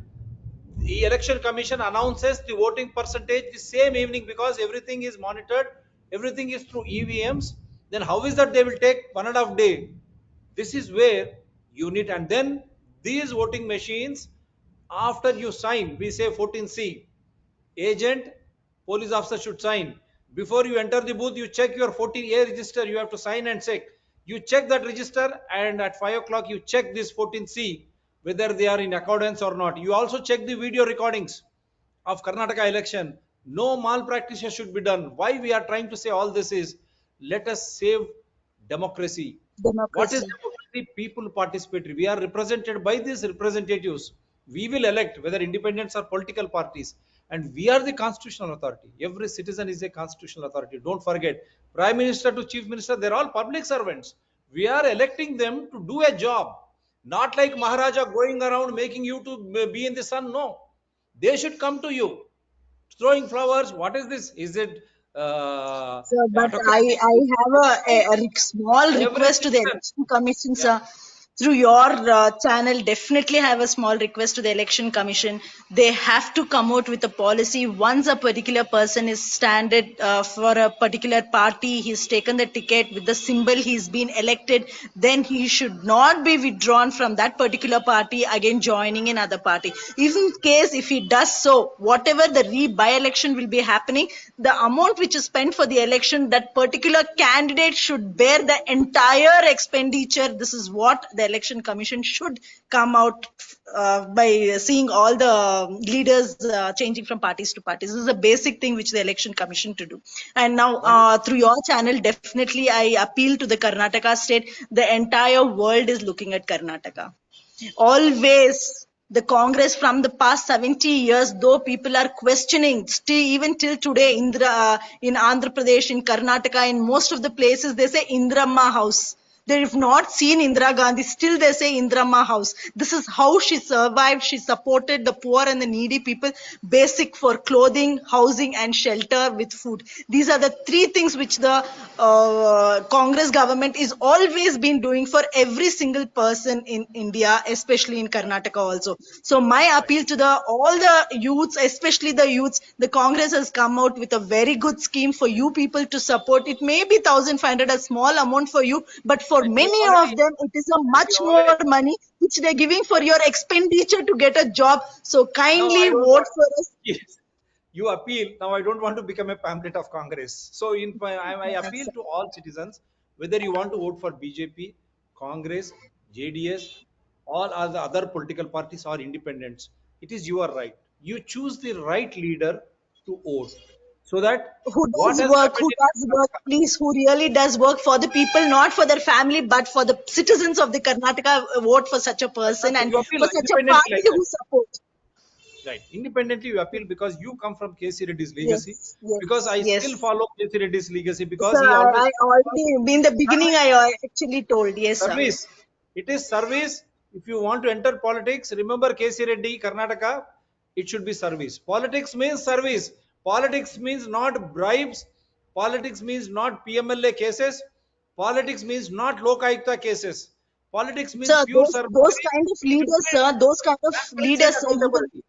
the election commission announces the voting percentage the same evening, because everything is monitored, everything is through EVMs. Then how is that they will take 1.5 days? This is where you need, and then these voting machines, after you sign, we say 14C, agent, police officer should sign. Before you enter the booth, you check your 14A register, you have to sign and check. You check that register, and at 5 o'clock, you check this 14C, whether they are in accordance or not. You also check the video recordings of Karnataka election. No malpractice should be done. Why we are trying to say all this is, let us save democracy. What is Democracy. democracy? People participatory. We are represented by these representatives. We will elect whether independents or political parties, and we are the constitutional authority. Every citizen is a constitutional authority. Don't forget, Prime Minister to Chief Minister, they're all public servants. We are electing them to do a job, not like Maharaja going around making you to be in the sun. No, they should come to you throwing flowers. What is this? Is it So, but autocracy? I have small Every request to the citizen. election commission, Yeah. sir. Through your channel, definitely have a small request to the election commission. They have to come out with a policy. Once a particular person is standard for a particular party, he's taken the ticket with the symbol, he's been elected, then he should not be withdrawn from that particular party, again joining another party. If in case if he does so, whatever the by-election will be happening, the amount which is spent for the election, that particular candidate should bear the entire expenditure. This is what the election commission should come out by seeing all the leaders changing from parties to parties. This is a basic thing which the election commission to do. And now One, through your channel, definitely I appeal to the Karnataka state. The entire world is looking at Karnataka. Always the Congress from the past 70 years, though people are questioning, still even till today, in Andhra Pradesh, in Karnataka, in most of the places, they say Indramma House. They have not seen Indira Gandhi, still they say Indramma House. This is how she survived. She supported the poor and the needy people, basic for clothing, housing, and shelter with food. These are the three things which the Congress government is always been doing for every single person in India, especially in Karnataka also. So my appeal to the all the youths, especially the youths, the Congress has come out with a very good scheme for you people to support. It may be 1,500, a small amount for you, but for and you many of already, them, it is a and you much more already, money which they're giving for your expenditure to get a job. So now kindly I don't vote want, for us. yes, you appeal. Now I don't want to become a pamphlet of Congress. So I appeal to all citizens, whether you want to vote for BJP, Congress, JDS, all other political parties or independents. It is your right. You choose the right leader to vote. So that what has Who happened in does work, Karnataka, please, who really does work for the people, not for their family, but for the citizens of the Karnataka. Vote for such a person and you appeal for such a independently party like that. who support. Right. Independently, you appeal because you come from KC Reddy's legacy. Yes, Because yes, I still yes. follow KC Reddy's legacy, So because he always I already, in the beginning, service. I actually told, yes, sir. Service. It is service. If you want to enter politics, remember KC Reddy, Karnataka. It should be service. Politics means service. Politics means not bribes. Politics means not PMLA cases. Politics means not Lokayukta cases. Politics means Sir, pure those service. kind of It should leaders, be sir, those kind of transparency and leaders, sir, even accountability.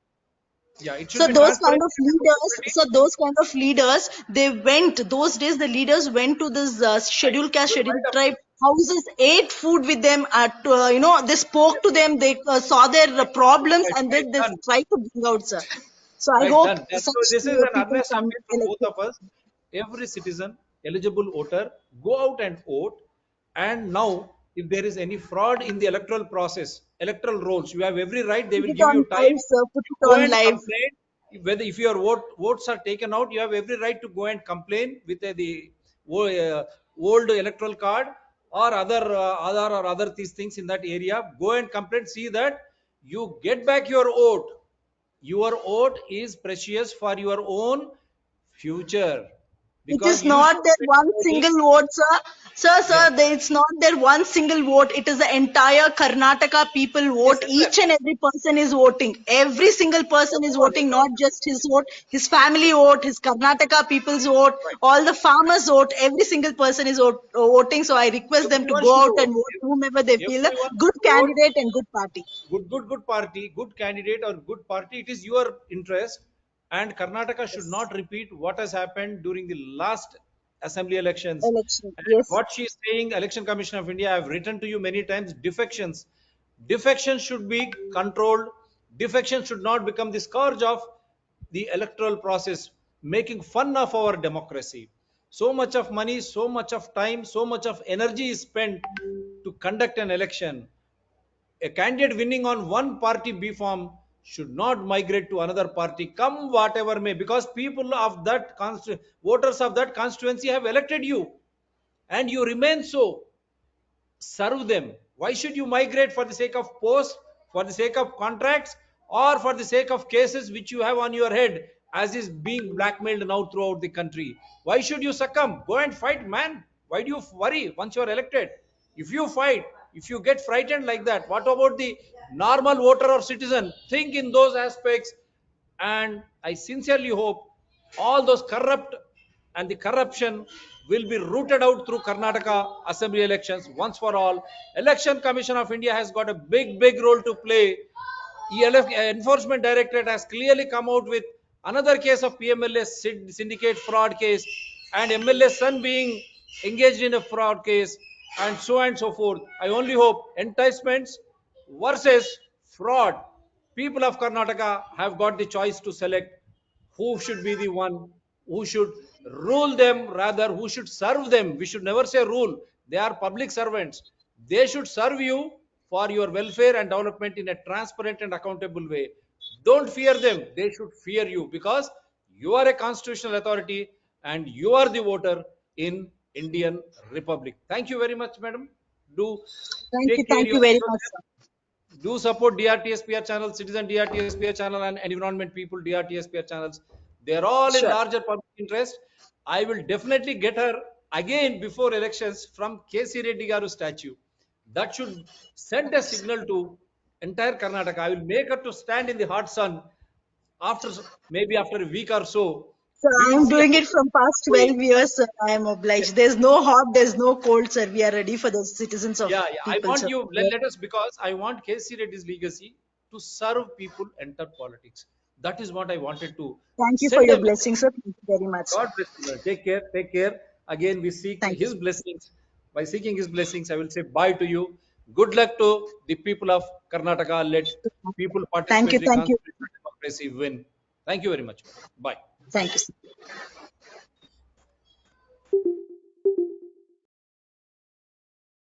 Yeah, it should so be those kind of transparency and leaders, accountability. so those kind of leaders, they went, those days the leaders went to this Right. scheduled caste, You're scheduled right, tribe houses, ate food with them, they spoke to them, they saw their problems, right, and right, then they done. tried to bring out, sir. So I Right, hope done. And so such this is an people earnest come appeal from both elected. of us. Every citizen, eligible voter, go out and vote. And now, if there is any fraud in the electoral process, electoral rolls, you have every right. They Put will it give on you time. live, sir, put You it go on and live. complain. Whether if your votes are taken out, you have every right to go and complain with the old electoral card or other these things in that area. Go and complain. See that you get back your vote. Your vote is precious for your own future. It because is you not should their be one voting. single vote, sir. Sir, Yeah. it's not their one single vote. It is the entire Karnataka people Yes, vote. Each exactly. and every person is voting. Every single person is Everyone, voting, not just his vote, his family vote, his Karnataka people's vote, right. all the farmers vote. Every single person is voting. So I request them to Everyone go should out and vote. vote whomever they feel a Everyone good should vote. candidate and good party. Good party, good candidate or good party. It is your interest. And Karnataka should Yes. not repeat what has happened during the last assembly elections. Election. And Yes. what she is saying, Election Commission of India, I have written to you many times, defections. Defections should be controlled. Defection should not become the scourge of the electoral process, making fun of our democracy. So much of money, so much of time, so much of energy is spent to conduct an election. A candidate winning on one party B form should not migrate to another party, come whatever may, because people of that voters of that constituency have elected you, and you remain so. Serve them. Why should you migrate for the sake of post, for the sake of contracts, or for the sake of cases which you have on your head, as is being blackmailed now throughout the country? Why should you succumb? Go and fight, man. Why do you worry once you are elected? If you fight, if you get frightened like that, what about the normal voter or citizen? Think in those aspects, and I sincerely hope all those corrupt and the corruption will be rooted out through Karnataka assembly elections once for all. Election Commission of India has got a big role to play. Enforcement Directorate has clearly come out with another case of PMLA syndicate fraud case, and MLA's son being engaged in a fraud case, and so forth. I only hope enticements versus fraud. People of Karnataka have got the choice to select who should be the one who should rule them, rather who should serve them. We should never say rule. They are public servants. They should serve you for your welfare and development in a transparent and accountable way. Don't fear them. They should fear you, because you are a constitutional authority and you are the voter in Indian Republic. Thank you very much, madam. Do take care Thank you of very much, yourself. sir. Do support DRTSPR channel, Citizen DRTSPR channel, and Environment People DRTSPR channels. They are all in Sure. larger public interest. I will definitely get her again before elections from KC Reddy Garu statue. That should send a signal to entire Karnataka. I will make her to stand in the hot sun after, maybe after a week or so. So We will I'm see doing how it from past way. 12 years, sir. I am Yes. obliged. There's no hot, there's no cold, sir. We are ready for the citizens of Yeah. I people, want sir. you, Yeah. let us, because I want KC Reddy's legacy to serve people, enter politics. That is what I wanted to Thank you for send your a message. blessings, sir. Thank you very much, sir. God bless you. Take care. Take care. Again, we seek Thank you, His sir. blessings. By seeking His blessings, I will say bye to you. Good luck to the people of Karnataka. Let people Thank you, participatory thank you, constitutional democracy win. Thank you very much. Bye. thank you, sir.